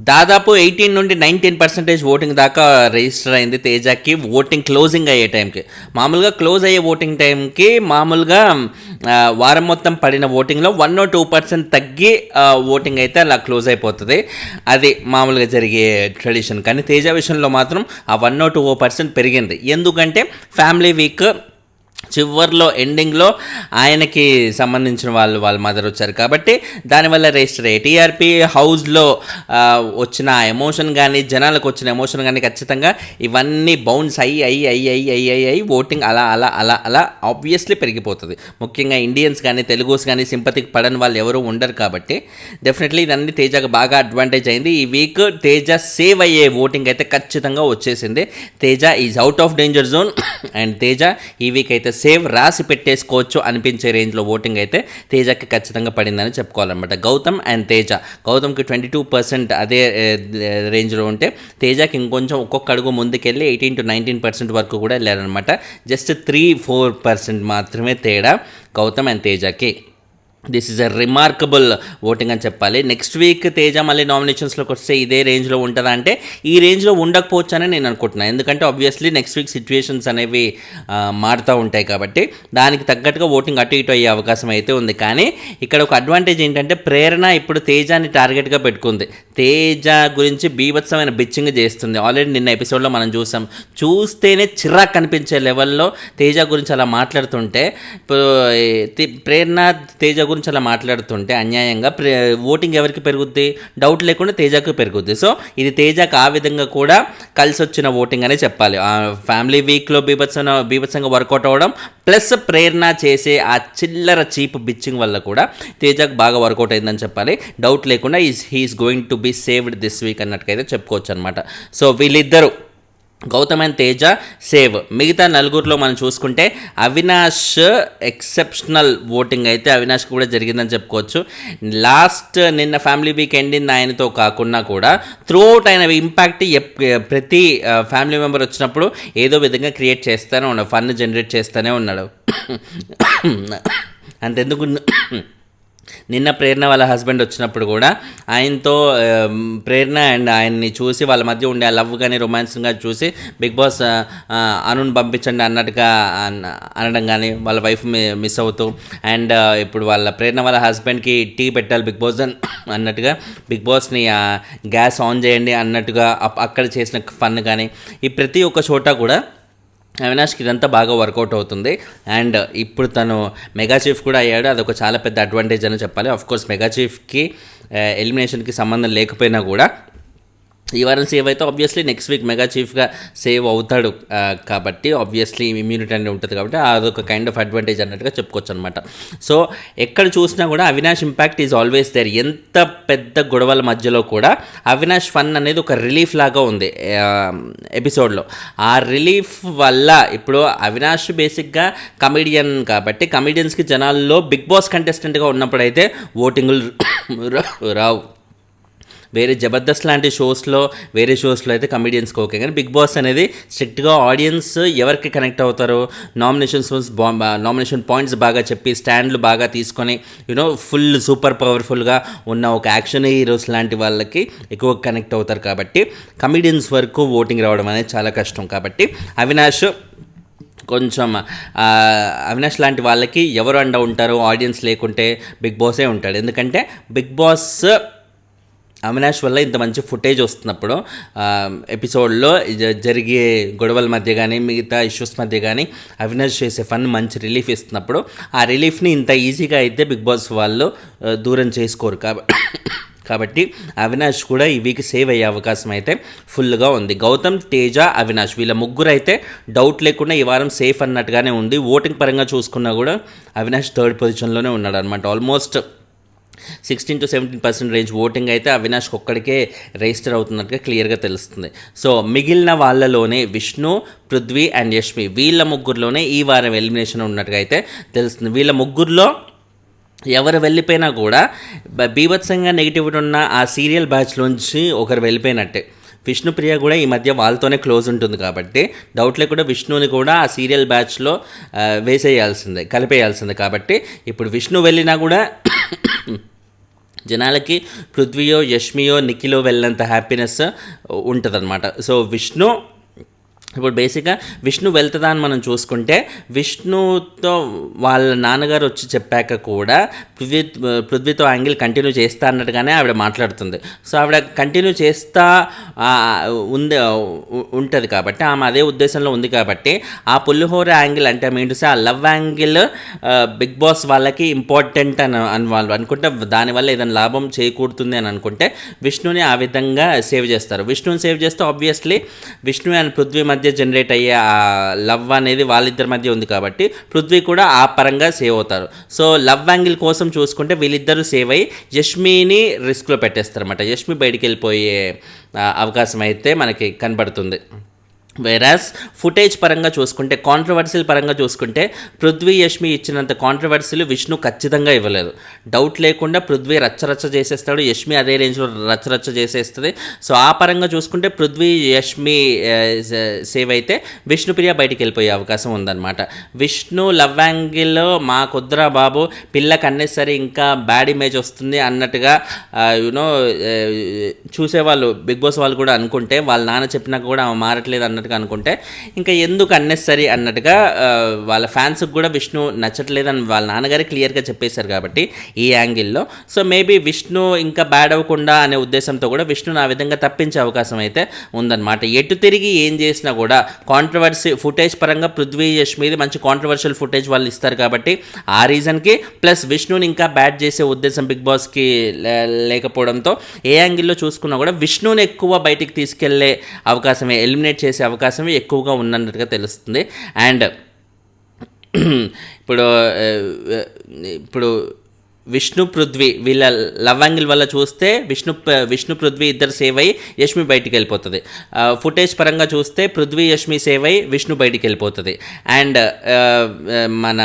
దాదాపు 18 నుండి 19% ఓటింగ్ దాకా రిజిస్టర్ అయింది తేజకి ఓటింగ్ క్లోజింగ్ అయ్యే టైంకి. మామూలుగా క్లోజ్ అయ్యే ఓటింగ్ టైంకి మామూలుగా వారం మొత్తం పడిన ఓటింగ్లో 1 or 2% తగ్గి ఓటింగ్ అయితే అలా క్లోజ్ అయిపోతుంది. అది మామూలుగా జరిగే ట్రెడిషన్. కానీ తేజ విషయంలో మాత్రం ఆ 1 or 2% పెరిగింది. ఎందుకంటే ఫ్యామిలీ వీక్ చివర్లో ఎండింగ్లో ఆయనకి సంబంధించిన వాళ్ళ మదర్ వచ్చారు కాబట్టి దానివల్ల రిజిస్టర్ అయ్యాయి. టీఆర్పీ హౌస్లో వచ్చిన ఎమోషన్ కానీ జనాలకు వచ్చిన ఎమోషన్ కానీ ఖచ్చితంగా ఇవన్నీ బౌన్స్ అయ్యి ఓటింగ్ అలా అలా అలా అలా ఆబ్వియస్లీ పెరిగిపోతుంది. ముఖ్యంగా ఇండియన్స్ కానీ తెలుగుస్ కానీ సింపతికి పడని వాళ్ళు ఎవరు ఉండరు కాబట్టి డెఫినెట్లీ ఇదన్నీ తేజకు బాగా అడ్వాంటేజ్ అయింది. ఈ వీక్ తేజ సేవ్ అయ్యే ఓటింగ్ అయితే ఖచ్చితంగా వచ్చేసింది. Teja is out of danger zone and Teja ఈ వీక్ అయితే సేవ్ రాసి పెట్టేసుకోవచ్చు అనిపించే రేంజ్లో ఓటింగ్ అయితే తేజకి ఖచ్చితంగా పడిందని చెప్పుకోవాలన్నమాట. గౌతమ్ అండ్ తేజ, గౌతమ్కి 22% అదే రేంజ్లో ఉంటే తేజకి ఇంకొంచెం ఒక్కొక్క అడుగు ముందుకెళ్ళి 18 to 19% వరకు కూడా వెళ్ళారనమాట. జస్ట్ 3-4% మాత్రమే తేడా గౌతమ్ అండ్ తేజకి. This is a remarkable voting అని చెప్పాలి. నెక్స్ట్ వీక్ తేజ మళ్ళీ నామినేషన్స్లోకి వస్తే ఇదే రేంజ్లో ఉంటుందా అంటే ఈ రేంజ్లో ఉండకపోవచ్చు అని నేను అనుకుంటున్నాను. ఎందుకంటే ఆబ్వియస్లీ నెక్స్ట్ వీక్ సిచ్యువేషన్స్ అనేవి మారుతూ ఉంటాయి కాబట్టి దానికి తగ్గట్టుగా ఓటింగ్ అటు ఇటు అయ్యే అవకాశం అయితే ఉంది. కానీ ఇక్కడ ఒక అడ్వాంటేజ్ ఏంటంటే ప్రేరణ ఇప్పుడు తేజాని టార్గెట్గా పెట్టుకుంది. తేజ గురించి బీభత్సమైన బిచ్చింగ్ చేస్తుంది. ఆల్రెడీ నిన్న ఎపిసోడ్లో మనం చూస్తేనే చిరాకు కనిపించే లెవెల్లో తేజ గురించి అలా మాట్లాడుతుంటే ప్రేరణ తేజ గురించి అలా మాట్లాడుతుంటే అన్యాయంగా ఓటింగ్ ఎవరికి పెరుగుద్ది? డౌట్ లేకుండా తేజకు పెరుగుద్ది. సో ఇది తేజకు ఆ విధంగా కూడా కలిసి వచ్చిన ఓటింగ్ అనే చెప్పాలి. ఫ్యామిలీ వీక్లో బీభత్సంగా వర్కౌట్ అవ్వడం ప్లస్ ప్రేరణ చేసే ఆ చిల్లర చీప్ బిచ్చింగ్ వల్ల కూడా తేజకు బాగా వర్కౌట్ అయిందని చెప్పాలి. డౌట్ లేకుండా he's going to be saved this week అన్నట్టుకైతే చెప్పుకోవచ్చు అనమాట. సో వీళ్ళిద్దరూ గౌతమ్ అండ్ తేజ సేవ్. మిగతా నలుగురిలో మనం చూసుకుంటే అవినాష్ ఎక్సెప్షనల్ ఓటింగ్ అయితే అవినాష్కి కూడా జరిగిందని చెప్పుకోవచ్చు. లాస్ట్ నిన్న ఫ్యామిలీ వీక్ ఎండింది ఆయనతో కాకుండా కూడా త్రూఅవుట్ ఆయన ఇంపాక్ట్ ప్రతి ఫ్యామిలీ మెంబర్ వచ్చినప్పుడు ఏదో విధంగా క్రియేట్ చేస్తూనే ఉన్నాడు, ఫన్ జనరేట్ చేస్తూనే ఉన్నాడు. అంతెందుకు నిన్న ప్రేరణ వాళ్ళ హస్బెండ్ వచ్చినప్పుడు కూడా ఆయనతో ప్రేరణ అండ్ ఆయన్ని చూసి వాళ్ళ మధ్య ఉండే లవ్ కానీ రొమాన్స్ కానీ చూసి బిగ్ బాస్ అనుని పంపించండి అన్నట్టుగా అనడం కానీ వాళ్ళ వైఫ్ మిస్ అవుతూ అండ్ ఇప్పుడు వాళ్ళ ప్రేరణ వాళ్ళ హస్బెండ్కి టీ పెట్టాలి బిగ్ బాస్ అన్నట్టుగా బిగ్ బాస్ని గ్యాస్ ఆన్ చేయండి అన్నట్టుగా అక్కడ చేసిన ఫన్ కానీ ఈ ప్రతి ఒక్క చోట కూడా అవినాష్కి ఇదంతా బాగా వర్కౌట్ అవుతుంది. అండ్ ఇప్పుడు తను మెగా చీఫ్ కూడా అయ్యాడు. అదొక చాలా పెద్ద అడ్వాంటేజ్ అని చెప్పాలి. ఆఫ్కోర్స్ మెగా చీఫ్కి ఎలిమినేషన్కి సంబంధం లేకపోయినా కూడా ఈ వారం సేవ్ అయితే ఆబ్వియస్లీ నెక్స్ట్ వీక్ మెగా చీఫ్గా సేవ్ అవుతాడు కాబట్టి ఆబ్వియస్లీ ఇమ్యూనిటీ అనేది ఉంటుంది కాబట్టి అదొక కైండ్ ఆఫ్ అడ్వాంటేజ్ అన్నట్టుగా చెప్పుకోవచ్చు అనమాట. సో ఎక్కడ చూసినా కూడా Avinash impact is always there. ఎంత పెద్ద గొడవల మధ్యలో కూడా అవినాష్ ఫన్ అనేది ఒక రిలీఫ్ లాగా ఉంది ఎపిసోడ్లో. ఆ రిలీఫ్ వల్ల ఇప్పుడు అవినాష్ బేసిక్గా కమెడియన్ కాబట్టి కమెడియన్స్కి జనాల్లో బిగ్ బాస్ కంటెస్టెంట్గా ఉన్నప్పుడు అయితే ఓటింగులు రావు. వేరే జబర్దస్త్ లాంటి వేరే షోస్లో అయితే కమెడియన్స్కి ఓకే, కానీ బిగ్ బాస్ అనేది స్ట్రిక్ట్గా ఆడియన్స్ ఎవరికి కనెక్ట్ అవుతారో నామినేషన్ పాయింట్స్ బాగా చెప్పి స్టాండ్లు బాగా తీసుకొని ఫుల్ సూపర్ పవర్ఫుల్గా ఉన్న ఒక యాక్షన్ హీరోస్ లాంటి వాళ్ళకి ఎక్కువ కనెక్ట్ అవుతారు కాబట్టి కమెడియన్స్ వరకు ఓటింగ్ రావడం అనేది చాలా కష్టం. కాబట్టి అవినాష్ లాంటి వాళ్ళకి ఎవరు అండ ఉంటారో ఆడియన్స్ లేకుంటే బిగ్ బాసే ఉంటాడు. ఎందుకంటే బిగ్ బాస్ అవినాష్ వల్ల ఇంత మంచి ఫుటేజ్ వస్తున్నప్పుడు ఎపిసోడ్లో జరిగే గొడవల మధ్య కానీ మిగతా ఇష్యూస్ మధ్య కానీ అవినాష్ చేసే ఫన్ మంచి రిలీఫ్ ఇస్తున్నప్పుడు ఆ రిలీఫ్ని ఇంత ఈజీగా అయితే బిగ్ బాస్ వాళ్ళు దూరం చేసుకోరు కాబట్టి అవినాష్ కూడా ఈ వీక్ సేవ్ అయ్యే అవకాశం అయితే ఫుల్గా ఉంది. గౌతమ్, తేజ, అవినాష్ వీళ్ళ ముగ్గురు అయితే డౌట్ లేకుండా ఈ వారం సేఫ్ అన్నట్టుగానే ఉంది. ఓటింగ్ పరంగా చూసుకున్నా కూడా అవినాష్ 3rd పొజిషన్లోనే ఉన్నాడు అనమాట. ఆల్మోస్ట్ 16 to 17% రేంజ్ ఓటింగ్ అయితే అవినాష్కి ఒక్కడికే రిజిస్టర్ అవుతున్నట్టుగా క్లియర్గా తెలుస్తుంది. సో మిగిలిన వాళ్ళలోనే విష్ణు, పృథ్వీ అండ్ యష్మి వీళ్ళ ముగ్గురులోనే ఈ వారం ఎలిమినేషన్ ఉన్నట్టుగా అయితే తెలుస్తుంది. వీళ్ళ ముగ్గురులో ఎవరు వెళ్ళిపోయినా కూడా బీభత్సంగా నెగిటివిటీ ఉన్న ఆ సీరియల్ బ్యాచ్లోంచి ఒకరు వెళ్ళిపోయినట్టే. విష్ణుప్రియ కూడా ఈ మధ్య వాళ్ళతోనే క్లోజ్ ఉంటుంది కాబట్టి డౌట్ లేకుండా విష్ణుని కూడా ఆ సీరియల్ బ్యాచ్లో కలిపేయాల్సిందే కాబట్టి ఇప్పుడు విష్ణు వెళ్ళినా కూడా జనాలకి పృథ్వీయో, యష్మియో, నిఖిలో వెళ్ళినంత హ్యాపీనెస్ ఉంటుందన్నమాట. సో విష్ణు ఇప్పుడు బేసిక్గా విష్ణు వెళ్తుందా అని మనం చూసుకుంటే, విష్ణుతో వాళ్ళ నాన్నగారు వచ్చి చెప్పాక కూడా పృథ్వీతో యాంగిల్ కంటిన్యూ చేస్తా అన్నట్టుగానే ఆవిడ మాట్లాడుతుంది. సో ఆవిడ కంటిన్యూ చేస్తా ఉంటుంది కాబట్టి, ఆమె అదే ఉద్దేశంలో ఉంది కాబట్టి, ఆ పులిహోర యాంగిల్ అంటే మీన్స్ ఆ లవ్ యాంగిల్ బిగ్ బాస్ వాళ్ళకి ఇంపార్టెంట్ అని వాళ్ళు అనుకుంటే, దానివల్ల ఏదైనా లాభం చేకూరుతుంది అని అనుకుంటే విష్ణుని ఆ విధంగా సేవ్ చేస్తారు. విష్ణుని సేవ్ చేస్తే ఆబ్వియస్లీ విష్ణు అండ్ పృథ్వీ మధ్య జనరేట్ అయ్యే ఆ లవ్ అనేది వాళ్ళిద్దరి మధ్య ఉంది కాబట్టి పృథ్వీ కూడా ఆ పరంగా సేవ్ అవుతారు. సో లవ్ యాంగిల్ కోసం చూసుకుంటే వీళ్ళిద్దరూ సేవ్ అయ్యి యష్మిని రిస్క్లో పెట్టేస్తారు అన్నమాట. యష్మి బయటికి వెళ్ళిపోయే అవకాశం అయితే మనకి కనబడుతుంది. వేరాస్ ఫుటేజ్ పరంగా చూసుకుంటే, కాంట్రవర్సీల పరంగా చూసుకుంటే పృథ్వీ, యష్మి ఇచ్చినంత కాంట్రవర్సీలు విష్ణు ఖచ్చితంగా ఇవ్వలేదు. డౌట్ లేకుండా పృథ్వీ రచ్చరచ్చ చేసేస్తాడు, యష్మి అదే రేంజ్లో రచ్చరచ్చ చేసేస్తుంది. సో ఆ పరంగా చూసుకుంటే పృథ్వీ, యష్మి సేవ్ అయితే విష్ణుప్రియ బయటికి వెళ్ళిపోయే అవకాశం ఉందన్నమాట. విష్ణు లవ్ యాంగిల్లో మా కుద్రా బాబు పిల్లకి అన్నెసరి ఇంకా బ్యాడ్ ఇమేజ్ వస్తుంది అన్నట్టుగా యూనో చూసేవాళ్ళు బిగ్ బాస్ వాళ్ళు కూడా అనుకుంటే, వాళ్ళ నాన్న చెప్పినాక కూడా మారట్లేదు అన్నట్టుగా అనుకుంటే, ఇంకా ఎందుకు అన్నెసరీ అన్నట్టుగా వాళ్ళ ఫ్యాన్స్కి కూడా విష్ణు నచ్చట్లేదని వాళ్ళ నాన్నగారే క్లియర్గా చెప్పేశారు కాబట్టి ఈ యాంగిల్లో. సో మేబీ విష్ణు ఇంకా బ్యాడ్ అవ్వకుండా అనే ఉద్దేశంతో కూడా విష్ణుని ఆ విధంగా తప్పించే అవకాశం అయితే ఉందన్నమాట. ఎటు తిరిగి ఏం చేసినా కూడా కాంట్రవర్సీ ఫుటేజ్ పరంగా పృథ్వీ, యష్మిది మంచి కాంట్రవర్షియల్ ఫుటేజ్ వాళ్ళు ఇస్తారు కాబట్టి ఆ రీజన్కి, ప్లస్ విష్ణుని ఇంకా బ్యాడ్ చేసే ఉద్దేశం బిగ్ బాస్కి లేకపోవడంతో ఏ యాంగిల్లో చూసుకున్నా కూడా విష్ణుని ఎక్కువ బయటికి తీసుకెళ్లే అవకాశమే, ఎలిమినేట్ చేసే అవకాశం ఎక్కువగా ఉన్నట్టుగా తెలుస్తుంది. అండ్ ఇప్పుడు విష్ణు, పృథ్వీ వీళ్ళ లవ్ యాంగిల్ వల్ల చూస్తే విష్ణు పృథ్వీ ఇద్దరు సేవ్ అయ్యి యష్మి బయటికి వెళ్ళిపోతుంది. ఫుటేజ్ పరంగా చూస్తే పృథ్వీ, యష్మి సేవ్ అయ్యి విష్ణు బయటికి వెళ్ళిపోతుంది. అండ్ మన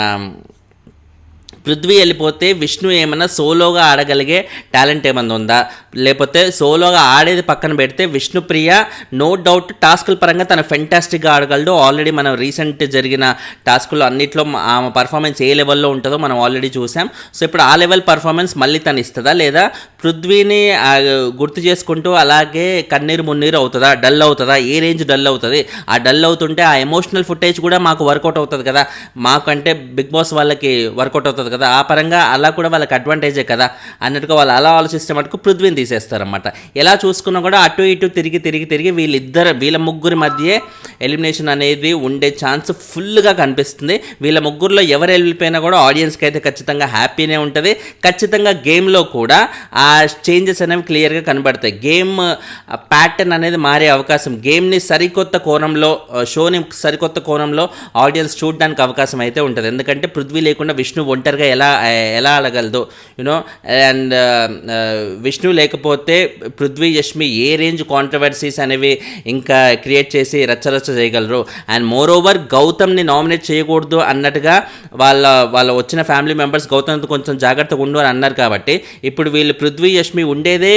పృథ్వీ వెళ్ళిపోతే విష్ణు ఏమన్నా సోలోగా ఆడగలిగే టాలెంట్ ఏమన్నా ఉందా, లేకపోతే సోలోగా ఆడేది పక్కన పెడితే విష్ణుప్రియ నో డౌట్ టాస్కుల పరంగా తను ఫెంటాస్టిక్గా ఆడగలడు. ఆల్రెడీ మనం రీసెంట్ జరిగిన టాస్కుల్లో అన్నింటిలో ఆమె పర్ఫార్మెన్స్ ఏ లెవెల్లో ఉంటుందో మనం ఆల్రెడీ చూసాం. సో ఇప్పుడు ఆ లెవెల్ పర్ఫార్మెన్స్ మళ్ళీ తను ఇస్తుందా, లేదా పృథ్వీని గుర్తు చేసుకుంటూ అలాగే కన్నీరు మున్నీరు అవుతుందా, డల్ అవుతుందా, ఏ రేంజ్ డల్ అవుతుంది, ఆ డల్ అవుతుంటే ఆ ఎమోషనల్ ఫుటేజ్ కూడా మాకు వర్కౌట్ అవుతుంది కదా, మాకంటే బిగ్ బాస్ వాళ్ళకి వర్కౌట్ అవుతుంది కదా, ఆ పరంగా అలా కూడా వాళ్ళకి అడ్వాంటేజే కదా అన్నట్టుగా వాళ్ళు అలా ఆలోచిస్తే మటుకు పృథ్వీని తీసేస్తారన్నమాట. ఎలా చూసుకున్నా కూడా అటు ఇటు తిరిగి వీళ్ళ ముగ్గురి మధ్య ఎలిమినేషన్ అనేది ఉండే ఛాన్స్ ఫుల్గా కనిపిస్తుంది. వీళ్ళ ముగ్గురులో ఎవరు వెళ్ళిపోయినా కూడా ఆడియన్స్కి అయితే ఖచ్చితంగా హ్యాపీనే ఉంటుంది. ఖచ్చితంగా గేమ్లో కూడా ఆ చేంజెస్ అనేవి క్లియర్గా కనబడతాయి. గేమ్ ప్యాటర్న్ అనేది మారే అవకాశం, గేమ్ని సరికొత్త కోణంలో, షోని సరికొత్త కోణంలో ఆడియన్స్ చూడడానికి అవకాశం అయితే ఉంటుంది. ఎందుకంటే పృథ్వీ లేకుండా విష్ణు ఒంటరిగా ఎలా ఆడగలదు యూనో. అండ్ విష్ణు లేకపోతే పృథ్వీ, యష్మి ఏ రేంజ్ కాంట్రవర్సీస్ అనేవి ఇంకా క్రియేట్ చేసి రచ్చరచ్చ చేయగలరు. అండ్ మోర్ ఓవర్ గౌతమ్ని నామినేట్ చేయకూడదు అన్నట్టుగా వాళ్ళ వచ్చిన ఫ్యామిలీ మెంబర్స్ గౌతమ్తో కొంచెం జాగ్రత్తగా ఉండు అని అన్నారు కాబట్టి ఇప్పుడు వీళ్ళు పృథ్వీ, యష్మి ఉండేదే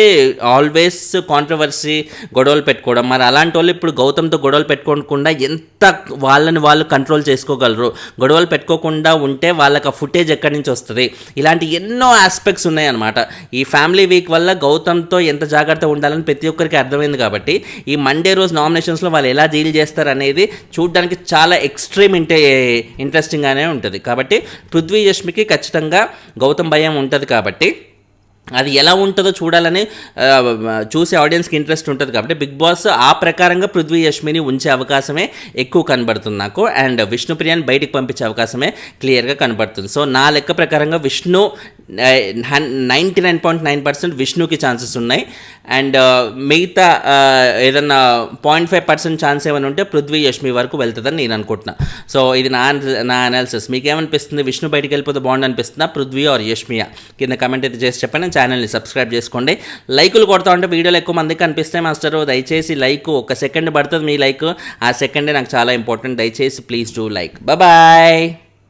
ఆల్వేస్ కాంట్రవర్సీ, గొడవలు పెట్టుకోవడం. మరి అలాంటి వాళ్ళు ఇప్పుడు గౌతమ్తో గొడవలు పెట్టుకోకుండా ఎంత వాళ్ళని వాళ్ళు కంట్రోల్ చేసుకోగలరు, గొడవలు పెట్టుకోకుండా ఉంటే వాళ్ళకి ఆ ఫుటేజ్ ఎక్కడి నుంచి వస్తుంది, ఇలాంటి ఎన్నో ఆస్పెక్ట్స్ ఉన్నాయన్నమాట. ఈ ఫ్యామిలీ వీక్ వల్ల గౌతమ్తో ఎంత జాగ్రత్త ఉండాలని ప్రతి ఒక్కరికి అర్థమైంది కాబట్టి ఈ మండే రోజు నామినేషన్స్లో వాళ్ళు ఎలా డీల్ చేస్తారు అనేది చూడడానికి చాలా ఎక్స్ట్రీమ్ ఇంట్రెస్టింగ్గానే ఉంటుంది. కాబట్టి పృథ్వీ, యష్మికి ఖచ్చితంగా గౌతమ్ భయం ఉంటుంది కాబట్టి అది ఎలా ఉంటుందో చూడాలని చూసే ఆడియన్స్కి ఇంట్రెస్ట్ ఉంటుంది కాబట్టి బిగ్ బాస్ ఆ ప్రకారంగా పృథ్వీ, యష్మిని ఉంచే అవకాశమే ఎక్కువ కనబడుతుంది నాకు. అండ్ విష్ణుప్రియని బయటికి పంపించే అవకాశమే క్లియర్గా కనబడుతుంది. సో నా లెక్క ప్రకారంగా విష్ణు 99.9% విష్ణుకి ఛాన్సెస్ ఉన్నాయి. అండ్ మిగతా ఏదన్నా 0.5% ఛాన్స్ ఏమైనా ఉంటే పృథ్వీ, యష్మి వరకు వెళ్తుందని నేను అనుకుంటున్నా. సో ఇది నా అనాలిసిస్. మీకు ఏమనిపిస్తుంది? విష్ణు బయటికి వెళ్ళిపోతే బాగుండు అనిపిస్తుందా, పృథ్వీ ఆర్ యష్మియా? కింద కమెంట్ అయితే చేసి చెప్పండి. ఛానల్ని సబ్స్క్రైబ్ చేసుకోండి. లైకులు కొడతా ఉంటే వీడియోలు ఎక్కువ మందికి కనిపిస్తాయి మాస్టర్. దయచేసి లైక్, ఒక సెకండ్ పడుతుంది మీ లైక్, ఆ సెకండే నాకు చాలా ఇంపార్టెంట్. దయచేసి ప్లీజ్ డూ లైక్. బాయ్.